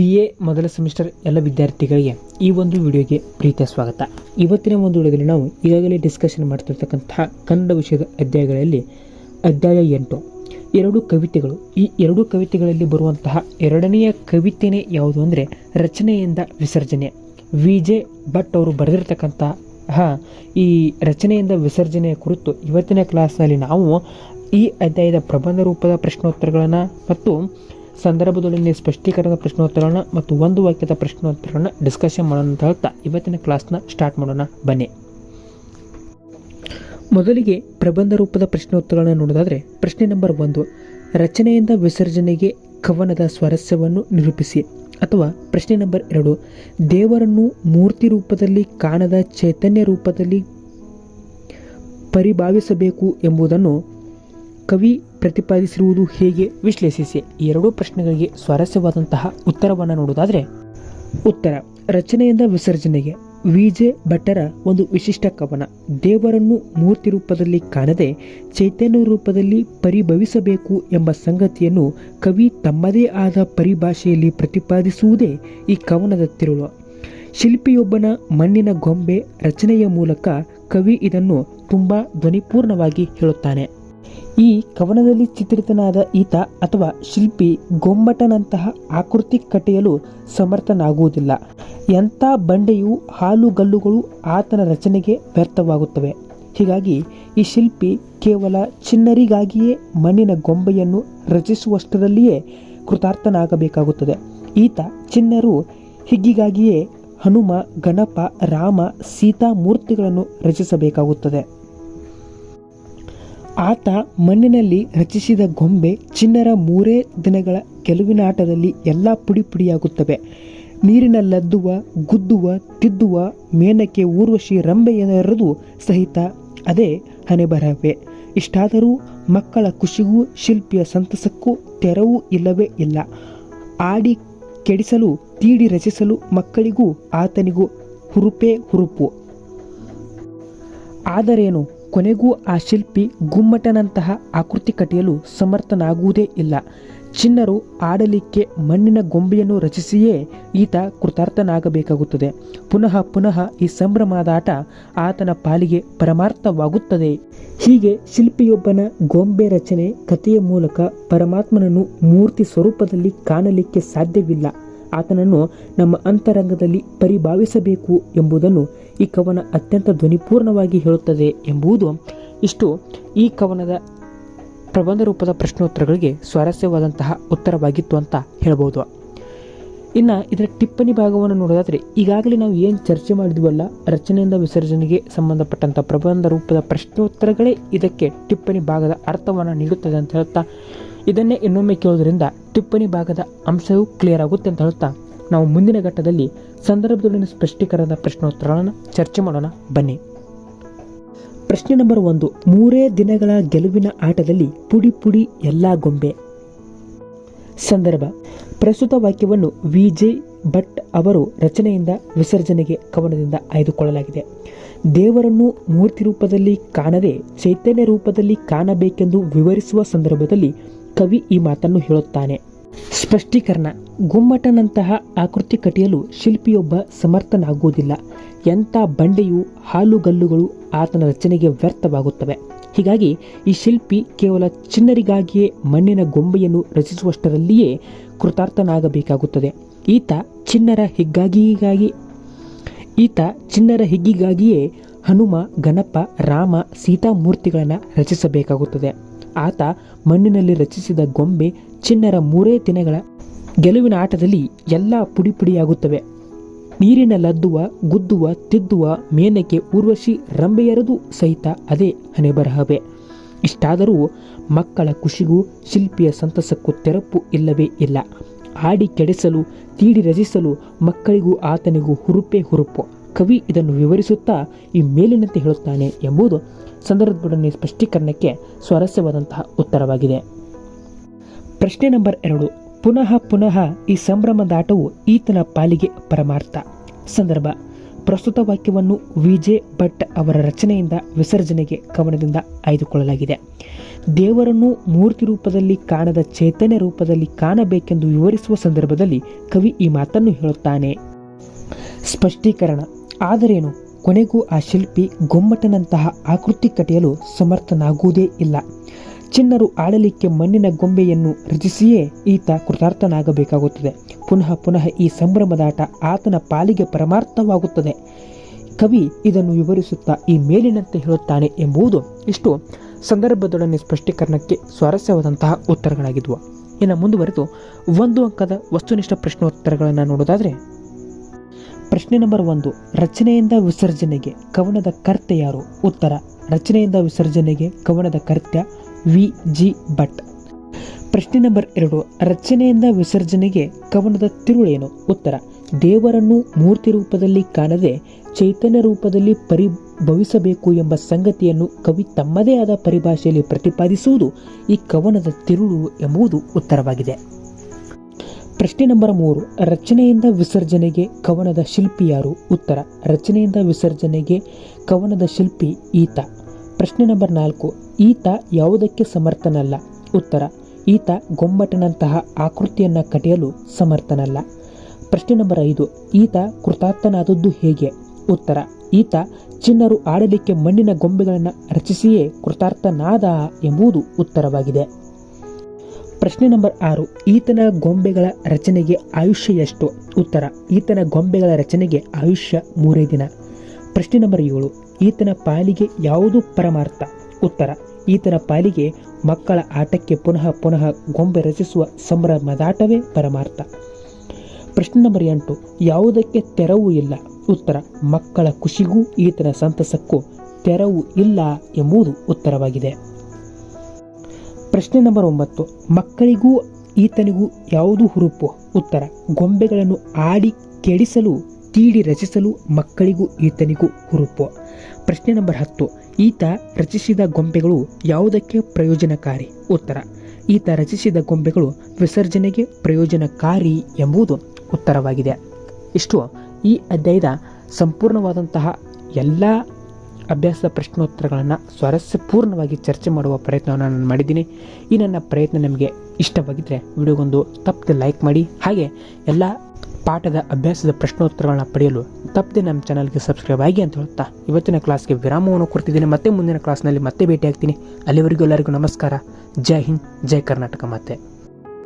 BA ಮೊದಲ semester ಎಲ್ಲ ವಿದ್ಯಾರ್ಥಿಗಳಿಗೆ ಈ ಒಂದು ವಿಡಿಯೋಗೆ ಪ್ರೀತಿಯ ಸ್ವಾಗತ. ಇವತ್ತಿನ ಒಂದು ವಿಡಿಯೋದಲ್ಲಿ ನಾವು ಈಗಾಗಲೇ ಡಿಸ್ಕಷನ್ ಮಾಡ್ತಿರ್ತಕ್ಕಂತಹ ಕನ್ನಡ ವಿಷಯದ ಅಧ್ಯಾಯಗಳಲ್ಲಿ ಅಧ್ಯಾಯ 8 ಎರಡು ಕವಿತೆಗಳು. ಈ ಎರಡು ಕವಿತೆಗಳಲ್ಲಿ ಬರುವಂತಹ ಎರಡನೆಯ ಕವಿತೆನೇ ಯಾವುದು ಅಂದರೆ ರಚನೆಯಿಂದ ವಿಸರ್ಜನೆ. VJ ಭಟ್ ಅವರು ಬರೆದಿರ್ತಕ್ಕಂತಹ ಈ ರಚನೆಯಿಂದ ವಿಸರ್ಜನೆಯ ಕುರಿತು ಇವತ್ತಿನ ಕ್ಲಾಸ್ನಲ್ಲಿ ನಾವು ಈ ಅಧ್ಯಾಯದ ಪ್ರಬಂಧ ರೂಪದ ಪ್ರಶ್ನೋತ್ತರಗಳನ್ನು ಮತ್ತು ಸಂದರ್ಭದೊಳಗಿನ ಸ್ಪಷ್ಟೀಕರಣದ ಪ್ರಶ್ನೋತ್ತರಗಳನ್ನು ಮತ್ತು ಒಂದು ವಾಕ್ಯದ ಪ್ರಶ್ನೋತ್ತರಗಳನ್ನು ಡಿಸ್ಕಷನ್ ಮಾಡೋಣ ಅಂತ ಹೇಳ್ತಾ ಇವತ್ತಿನ ಕ್ಲಾಸ್ನ ಸ್ಟಾರ್ಟ್ ಮಾಡೋಣ ಬನ್ನಿ. ಮೊದಲಿಗೆ ಪ್ರಬಂಧ ರೂಪದ ಪ್ರಶ್ನೋತ್ತರಗಳನ್ನು ನೋಡೋದಾದರೆ ಪ್ರಶ್ನೆ ನಂಬರ್ 1, ರಚನೆಯಿಂದ ವಿಸರ್ಜನೆಗೆ ಕವನದ ಸ್ವಾರಸ್ಯವನ್ನು ನಿರೂಪಿಸಿ. ಅಥವಾ ಪ್ರಶ್ನೆ ನಂಬರ್ 2, ದೇವರನ್ನು ಮೂರ್ತಿ ರೂಪದಲ್ಲಿ ಕಾಣದ ಚೈತನ್ಯ ರೂಪದಲ್ಲಿ ಪರಿಭಾವಿಸಬೇಕು ಎಂಬುದನ್ನು ಕವಿ ಪ್ರತಿಪಾದಿಸಿರುವುದು ಹೇಗೆ, ವಿಶ್ಲೇಷಿಸಿ. ಈ ಎರಡೂ ಪ್ರಶ್ನೆಗಳಿಗೆ ಸ್ವಾರಸ್ಯವಾದಂತಹ ಉತ್ತರವನ್ನು ನೋಡುವುದಾದರೆ ಉತ್ತರ ರಚನೆಯಿಂದ ವಿಸರ್ಜನೆಗೆ VJ ಭಟ್ಟರ ಒಂದು ವಿಶಿಷ್ಟ ಕವನ. ದೇವರನ್ನು ಮೂರ್ತಿ ರೂಪದಲ್ಲಿ ಕಾಣದೆ ಚೈತನ್ಯ ರೂಪದಲ್ಲಿ ಪರಿಭವಿಸಬೇಕು ಎಂಬ ಸಂಗತಿಯನ್ನು ಕವಿ ತಮ್ಮದೇ ಆದ ಪರಿಭಾಷೆಯಲ್ಲಿ ಪ್ರತಿಪಾದಿಸುವುದೇ ಈ ಕವನದ ತಿರುಳು. ಶಿಲ್ಪಿಯೊಬ್ಬನ ಮಣ್ಣಿನ ಗೊಂಬೆ ರಚನೆಯ ಮೂಲಕ ಕವಿ ಇದನ್ನು ತುಂಬ ಧ್ವನಿಪೂರ್ಣವಾಗಿ ಹೇಳುತ್ತಾನೆ. ಈ ಕವನದಲ್ಲಿ ಚಿತ್ರಿತನಾದ ಈತ ಅಥವಾ ಶಿಲ್ಪಿ ಗೊಮ್ಮಟನಂತಹ ಆಕೃತಿ ಕಟ್ಟೆಯಲು ಸಮರ್ಥನಾಗುವುದಿಲ್ಲ. ಎಂಥ ಬಂಡೆಯು ಹಾಲುಗಲ್ಲುಗಳು ಆತನ ರಚನೆಗೆ ವ್ಯರ್ಥವಾಗುತ್ತವೆ. ಹೀಗಾಗಿ ಈ ಶಿಲ್ಪಿ ಕೇವಲ ಚಿನ್ನರಿಗಾಗಿಯೇ ಮಣ್ಣಿನ ಗೊಂಬೆಯನ್ನು ರಚಿಸುವಷ್ಟರಲ್ಲಿಯೇ ಕೃತಾರ್ಥನಾಗಬೇಕಾಗುತ್ತದೆ. ಈತ ಚಿನ್ನರು ಹಿಗ್ಗಿಗಾಗಿಯೇ ಹನುಮ, ಗಣಪ, ರಾಮ, ಸೀತಾ ಮೂರ್ತಿಗಳನ್ನು ರಚಿಸಬೇಕಾಗುತ್ತದೆ. ಆತ ಮಣ್ಣಿನಲ್ಲಿ ರಚಿಸಿದ ಗೊಂಬೆ ಚಿನ್ನರ 3 ದಿನಗಳ ಗೆಲುವಿನಾಟದಲ್ಲಿ ಎಲ್ಲ ಪುಡಿ ಪುಡಿಯಾಗುತ್ತವೆ. ನೀರಿನಲ್ಲದ್ದುವ, ಗುದ್ದುವ, ತಿದ್ದುವ ಮೇನಕ್ಕೆ ಊರ್ವಶಿ ರಂಬೆಯರದು ಸಹಿತ ಅದೇ ಹಣೆಬರಹವೇ. ಇಷ್ಟಾದರೂ ಮಕ್ಕಳ ಖುಷಿಗೂ ಶಿಲ್ಪಿಯ ಸಂತಸಕ್ಕೂ ತೆರವು ಇಲ್ಲವೇ ಇಲ್ಲ. ಆಡಿ ಕೆಡಿಸಲು, ತೀಡಿ ರಚಿಸಲು ಮಕ್ಕಳಿಗೂ ಆತನಿಗೂ ಹುರುಪೇ ಹುರುಪು. ಆದರೇನು, ಕೊನೆಗೂ ಆ ಶಿಲ್ಪಿ ಗುಮ್ಮಟನಂತಹ ಆಕೃತಿ ಕಟ್ಟಿಯಲು ಸಮರ್ಥನಾಗುವುದೇ ಇಲ್ಲ. ಚಿನ್ನರು ಆಡಲಿಕ್ಕೆ ಮಣ್ಣಿನ ಗೊಂಬೆಯನ್ನು ರಚಿಸಿಯೇ ಈತ ಕೃತಾರ್ಥನಾಗಬೇಕಾಗುತ್ತದೆ. ಪುನಃ ಪುನಃ ಈ ಸಂಭ್ರಮದಾಟ ಆತನ ಪಾಲಿಗೆ ಪರಮಾರ್ಥವಾಗುತ್ತದೆ. ಹೀಗೆ ಶಿಲ್ಪಿಯೊಬ್ಬನ ಗೊಂಬೆ ರಚನೆ ಕಥೆಯ ಮೂಲಕ ಪರಮಾತ್ಮನನ್ನು ಮೂರ್ತಿ ಸ್ವರೂಪದಲ್ಲಿ ಕಾಣಲಿಕ್ಕೆ ಸಾಧ್ಯವಿಲ್ಲ. ಆತನನ್ನು ನಮ್ಮ ಅಂತರಂಗದಲ್ಲಿ ಪರಿಭಾವಿಸಬೇಕು ಎಂಬುದನ್ನು ಈ ಕವನ ಅತ್ಯಂತ ಧ್ವನಿಪೂರ್ಣವಾಗಿ ಹೇಳುತ್ತದೆ ಎಂಬುದು ಇಷ್ಟು ಈ ಕವನದ ಪ್ರಬಂಧ ರೂಪದ ಪ್ರಶ್ನೋತ್ತರಗಳಿಗೆ ಸ್ವಾರಸ್ಯವಾದಂತಹ ಉತ್ತರವಾಗಿತ್ತು ಅಂತ ಹೇಳ್ಬೋದು. ಇನ್ನು ಇದರ ಟಿಪ್ಪಣಿ ಭಾಗವನ್ನು ನೋಡೋದಾದರೆ ಈಗಾಗಲೇ ನಾವು ಏನು ಚರ್ಚೆ ಮಾಡಿದ್ವಲ್ಲ, ರಚನೆಯಿಂದ ವಿಸರ್ಜನೆಗೆ ಸಂಬಂಧಪಟ್ಟಂಥ ಪ್ರಬಂಧ ರೂಪದ ಪ್ರಶ್ನೋತ್ತರಗಳೇ ಇದಕ್ಕೆ ಟಿಪ್ಪಣಿ ಭಾಗದ ಅರ್ಥವನ್ನು ನೀಡುತ್ತದೆ ಅಂತ ಹೇಳ್ತಾ ಇದನ್ನೇ ಇನ್ನೊಮ್ಮೆ ಕೇಳೋದ್ರಿಂದ ಟಿಪ್ಪಣಿ ಭಾಗದ ಅಂಶವೂ ಕ್ಲಿಯರ್ ಆಗುತ್ತೆ ಅಂತ ಹೇಳ್ತಾ ನಾವು ಮುಂದಿನ ಘಟ್ಟದಲ್ಲಿ ಸಂದರ್ಭದೊಳಗಿನ ಸ್ಪಷ್ಟೀಕರಣದ ಪ್ರಶ್ನೋತ್ತರಗಳನ್ನು ಚರ್ಚೆ ಮಾಡೋಣ ಬನ್ನಿ. ಪ್ರಶ್ನೆ ನಂಬರ್ 1, 3 ದಿನಗಳ ಗೆಲುವಿನ ಆಟದಲ್ಲಿ ಪುಡಿ ಪುಡಿ ಎಲ್ಲ ಗೊಂಬೆ. ಸಂದರ್ಭ ಪ್ರಸ್ತುತ ವಾಕ್ಯವನ್ನು VJ ಭಟ್ ಅವರು ರಚನೆಯಿಂದ ವಿಸರ್ಜನೆಗೆ ಕವನದಿಂದ ಆಯ್ದುಕೊಳ್ಳಲಾಗಿದೆ. ದೇವರನ್ನು ಮೂರ್ತಿ ರೂಪದಲ್ಲಿ ಕಾಣದೆ ಚೈತನ್ಯ ರೂಪದಲ್ಲಿ ಕಾಣಬೇಕೆಂದು ವಿವರಿಸುವ ಸಂದರ್ಭದಲ್ಲಿ ಕವಿ ಈ ಮಾತನ್ನು ಹೇಳುತ್ತಾನೆ. ಸ್ಪಷ್ಟೀಕರಣ: ಗುಮ್ಮಟನಂತಹ ಆಕೃತಿ ಕಟ್ಟಿಯಲು ಶಿಲ್ಪಿಯೊಬ್ಬ ಸಮರ್ಥನಾಗುವುದಿಲ್ಲ. ಎಂಥ ಬಂಡೆಯು ಹಾಲುಗಲ್ಲುಗಳು ಆತನ ರಚನೆಗೆ ವ್ಯರ್ಥವಾಗುತ್ತವೆ. ಹೀಗಾಗಿ ಈ ಶಿಲ್ಪಿ ಕೇವಲ ಚಿನ್ನರಿಗಾಗಿಯೇ ಮಣ್ಣಿನ ಗೊಂಬೆಯನ್ನು ರಚಿಸುವಷ್ಟರಲ್ಲಿಯೇ ಕೃತಾರ್ಥನಾಗಬೇಕಾಗುತ್ತದೆ. ಈತ ಚಿನ್ನರ ಹಿಗ್ಗಿಗಾಗಿಯೇ ಹನುಮ, ಗಣಪ, ರಾಮ, ಸೀತಾ ಮೂರ್ತಿಗಳನ್ನು ರಚಿಸಬೇಕಾಗುತ್ತದೆ. ಆತ ಮಣ್ಣಿನಲ್ಲಿ ರಚಿಸಿದ ಗೊಂಬೆ ಚಿನ್ನರ 3 ದಿನಗಳ ಗೆಲುವಿನ ಆಟದಲ್ಲಿ ಎಲ್ಲ ಪುಡಿ ಪುಡಿಯಾಗುತ್ತವೆ. ನೀರಿನಲ್ಲದ್ದುವ, ಗುದ್ದುವ, ತಿದ್ದುವ ಮೇನಕ್ಕೆ ಊರ್ವಶಿ ರಂಬೆಯರದು ಸಹಿತ ಅದೇ ಹಣೆಬರಹವೇ. ಇಷ್ಟಾದರೂ ಮಕ್ಕಳ ಖುಷಿಗೂ ಶಿಲ್ಪಿಯ ಸಂತಸಕ್ಕೂ ತೆರಪು ಇಲ್ಲವೇ ಇಲ್ಲ. ಆಡಿ ಕೆಡಿಸಲು, ತೀಡಿ ರಚಿಸಲು ಮಕ್ಕಳಿಗೂ ಆತನಿಗೂ ಹುರುಪೇ ಹುರುಪು. ಕವಿ ಇದನ್ನು ವಿವರಿಸುತ್ತಾ ಈ ಮೇಲಿನಂತೆ ಹೇಳುತ್ತಾನೆ ಎಂಬುದು ಸಂದರ್ಭದೊಡನೆ ಸ್ಪಷ್ಟೀಕರಣಕ್ಕೆ ಸ್ವಾರಸ್ಯವಾದಂತಹ ಉತ್ತರವಾಗಿದೆ. ಪ್ರಶ್ನೆ ನಂಬರ್ 2, ಪುನಃ ಪುನಃ ಈ ಸಂಭ್ರಮದಾಟವು ಈತನ ಪಾಲಿಗೆ ಪರಮಾರ್ಥ. ಸಂದರ್ಭ ಪ್ರಸ್ತುತ ವಾಕ್ಯವನ್ನು VJ ಭಟ್ ಅವರ ರಚನೆಯಿಂದ ವಿಸರ್ಜನೆಗೆ ಕವನದಿಂದ ಆಯ್ದುಕೊಳ್ಳಲಾಗಿದೆ. ದೇವರನ್ನು ಮೂರ್ತಿ ರೂಪದಲ್ಲಿ ಕಾಣದ ಚೈತನ್ಯ ರೂಪದಲ್ಲಿ ಕಾಣಬೇಕೆಂದು ವಿವರಿಸುವ ಸಂದರ್ಭದಲ್ಲಿ ಕವಿ ಈ ಮಾತನ್ನು ಹೇಳುತ್ತಾನೆ. ಸ್ಪಷ್ಟೀಕರಣ. ಆದರೇನು, ಕೊನೆಗೂ ಆ ಶಿಲ್ಪಿ ಗೊಮ್ಮಟನಂತಹ ಆಕೃತಿ ಕಟ್ಟಿಯಲು ಸಮರ್ಥನಾಗುವುದೇ ಇಲ್ಲ. ಚಿನ್ನರು ಆಡಲಿಕ್ಕೆ ಮಣ್ಣಿನ ಗೊಂಬೆಯನ್ನು ರಚಿಸಿಯೇ ಈತ ಕೃತಾರ್ಥನಾಗಬೇಕಾಗುತ್ತದೆ. ಪುನಃ ಪುನಃ ಈ ಸಂಭ್ರಮದಾಟ ಆತನ ಪಾಲಿಗೆ ಪರಮಾರ್ಥವಾಗುತ್ತದೆ. ಕವಿ ಇದನ್ನು ವಿವರಿಸುತ್ತಾ ಈ ಮೇಲಿನಂತೆ ಹೇಳುತ್ತಾನೆ ಎಂಬುದು ಇಷ್ಟು ಸಂದರ್ಭದೊಡನೆ ಸ್ಪಷ್ಟೀಕರಣಕ್ಕೆ ಸ್ವಾರಸ್ಯವಾದಂತಹ ಉತ್ತರಗಳಾಗಿದ್ವು. ಇನ್ನು ಮುಂದುವರೆದು 1 ಅಂಕದ ವಸ್ತುನಿಷ್ಠ ಪ್ರಶ್ನೋತ್ತರಗಳನ್ನು ನೋಡೋದಾದರೆ, ಪ್ರಶ್ನೆ ನಂಬರ್ 1, ರಚನೆಯಿಂದ ವಿಸರ್ಜನೆಗೆ ಕವನದ ಕರ್ತೆ ಯಾರು? ಉತ್ತರ, ರಚನೆಯಿಂದ ವಿಸರ್ಜನೆಗೆ ಕವನದ ಕರ್ತ್ಯ ವಿ.ಜಿ. ಭಟ್. ಪ್ರಶ್ನೆ ನಂಬರ್ 2, ರಚನೆಯಿಂದ ವಿಸರ್ಜನೆಗೆ ಕವನದ ತಿರುಳೇನು? ಉತ್ತರ, ದೇವರನ್ನು ಮೂರ್ತಿ ರೂಪದಲ್ಲಿ ಕಾಣದೆ ಚೈತನ್ಯ ರೂಪದಲ್ಲಿ ಪರಿಭವಿಸಬೇಕು ಎಂಬ ಸಂಗತಿಯನ್ನು ಕವಿ ತಮ್ಮದೇ ಆದ ಪರಿಭಾಷೆಯಲ್ಲಿ ಪ್ರತಿಪಾದಿಸುವುದು ಈ ಕವನದ ತಿರುಳು ಎಂಬುದು ಉತ್ತರವಾಗಿದೆ. ಪ್ರಶ್ನೆ ನಂಬರ್ 3, ರಚನೆಯಿಂದ ವಿಸರ್ಜನೆಗೆ ಕವನದ ಶಿಲ್ಪಿ ಯಾರು? ಉತ್ತರ, ರಚನೆಯಿಂದ ವಿಸರ್ಜನೆಗೆ ಕವನದ ಶಿಲ್ಪಿ ಈತ. ಪ್ರಶ್ನೆ ನಂಬರ್ 4, ಈತ ಯಾವುದಕ್ಕೆ ಸಮರ್ಥನಲ್ಲ? ಉತ್ತರ, ಈತ ಗೊಮ್ಮಟನಂತಹ ಆಕೃತಿಯನ್ನು ಕಟ್ಟಿಯಲು ಸಮರ್ಥನಲ್ಲ. ಪ್ರಶ್ನೆ ನಂಬರ್ 5, ಈತ ಕೃತಾರ್ಥನಾದದ್ದು ಹೇಗೆ? ಉತ್ತರ, ಈತ ಚಿನ್ನರು ಆಡಲಿಕ್ಕೆ ಮಣ್ಣಿನ ಗೊಂಬೆಗಳನ್ನು ರಚಿಸಿಯೇ ಕೃತಾರ್ಥನಾದ ಎಂಬುದು ಉತ್ತರವಾಗಿದೆ. ಪ್ರಶ್ನೆ ನಂಬರ್ 6, ಈತನ ಗೊಂಬೆಗಳ ರಚನೆಗೆ ಆಯುಷ್ಯ ಎಷ್ಟು? ಉತ್ತರ, ಈತನ ಗೊಂಬೆಗಳ ರಚನೆಗೆ ಆಯುಷ್ಯ 3 ದಿನ. ಪ್ರಶ್ನೆ ನಂಬರ್ 7, ಈತನ ಪಾಲಿಗೆ ಯಾವುದು ಪರಮಾರ್ಥ? ಉತ್ತರ, ಈತನ ಪಾಲಿಗೆ ಮಕ್ಕಳ ಆಟಕ್ಕೆ ಪುನಃ ಪುನಃ ಗೊಂಬೆ ರಚಿಸುವ ಸಂಭ್ರಮದಾಟವೇ ಪರಮಾರ್ಥ. ಪ್ರಶ್ನೆ ನಂಬರ್ 8, ಯಾವುದಕ್ಕೆ ತೆರವು ಇಲ್ಲ? ಉತ್ತರ, ಮಕ್ಕಳ ಖುಷಿಗೂ ಈತನ ಸಂತಸಕ್ಕೂ ತೆರವು ಇಲ್ಲ ಎಂಬುದು ಉತ್ತರವಾಗಿದೆ. ಪ್ರಶ್ನೆ ನಂಬರ್ 9, ಮಕ್ಕಳಿಗೂ ಈತನಿಗೂ ಯಾವುದು ಹುರುಪು? ಉತ್ತರ, ಗೊಂಬೆಗಳನ್ನು ಆಡಿ ಕೆಡಿಸಲು ತೀಡಿ ರಚಿಸಲು ಮಕ್ಕಳಿಗೂ ಈತನಿಗೂ ಹುರುಪು. ಪ್ರಶ್ನೆ ನಂಬರ್ 10, ಈತ ರಚಿಸಿದ ಗೊಂಬೆಗಳು ಯಾವುದಕ್ಕೆ ಪ್ರಯೋಜನಕಾರಿ? ಉತ್ತರ, ಈತ ರಚಿಸಿದ ಗೊಂಬೆಗಳು ವಿಸರ್ಜನೆಗೆ ಪ್ರಯೋಜನಕಾರಿ ಎಂಬುದು ಉತ್ತರವಾಗಿದೆ. ಇಷ್ಟು ಈ ಅಧ್ಯಾಯದ ಸಂಪೂರ್ಣವಾದಂತಹ ಎಲ್ಲ ಅಭ್ಯಾಸದ ಪ್ರಶ್ನೋತ್ತರಗಳನ್ನು ಸ್ವಾರಸ್ಯಪೂರ್ಣವಾಗಿ ಚರ್ಚೆ ಮಾಡುವ ಪ್ರಯತ್ನವನ್ನು ನಾನು ಮಾಡಿದ್ದೀನಿ. ಈ ನನ್ನ ಪ್ರಯತ್ನ ನಿಮಗೆ ಇಷ್ಟವಾಗಿದ್ದರೆ ವಿಡಿಯೋಗೊಂದು ತಪ್ಪದೆ ಲೈಕ್ ಮಾಡಿ, ಹಾಗೆ ಎಲ್ಲ ಪಾಠದ ಅಭ್ಯಾಸದ ಪ್ರಶ್ನೋತ್ತರಗಳನ್ನ ಪಡೆಯಲು ತಪ್ಪದೆ ನಮ್ಮ ಚಾನಲ್ಗೆ ಸಬ್ಸ್ಕ್ರೈಬ್ ಆಗಿ ಅಂತ ಹೇಳ್ತಾ ಇವತ್ತಿನ ಕ್ಲಾಸ್ಗೆ ವಿರಾಮವನ್ನು ಕೊಡ್ತಿದ್ದೀನಿ. ಮತ್ತೆ ಮುಂದಿನ ಕ್ಲಾಸ್ನಲ್ಲಿ ಮತ್ತೆ ಭೇಟಿ ಆಗ್ತೀನಿ. ಅಲ್ಲಿವರೆಗೂ ಎಲ್ಲರಿಗೂ ನಮಸ್ಕಾರ. ಜೈ ಹಿಂದ್, ಜೈ ಕರ್ನಾಟಕ. ಮತ್ತೆ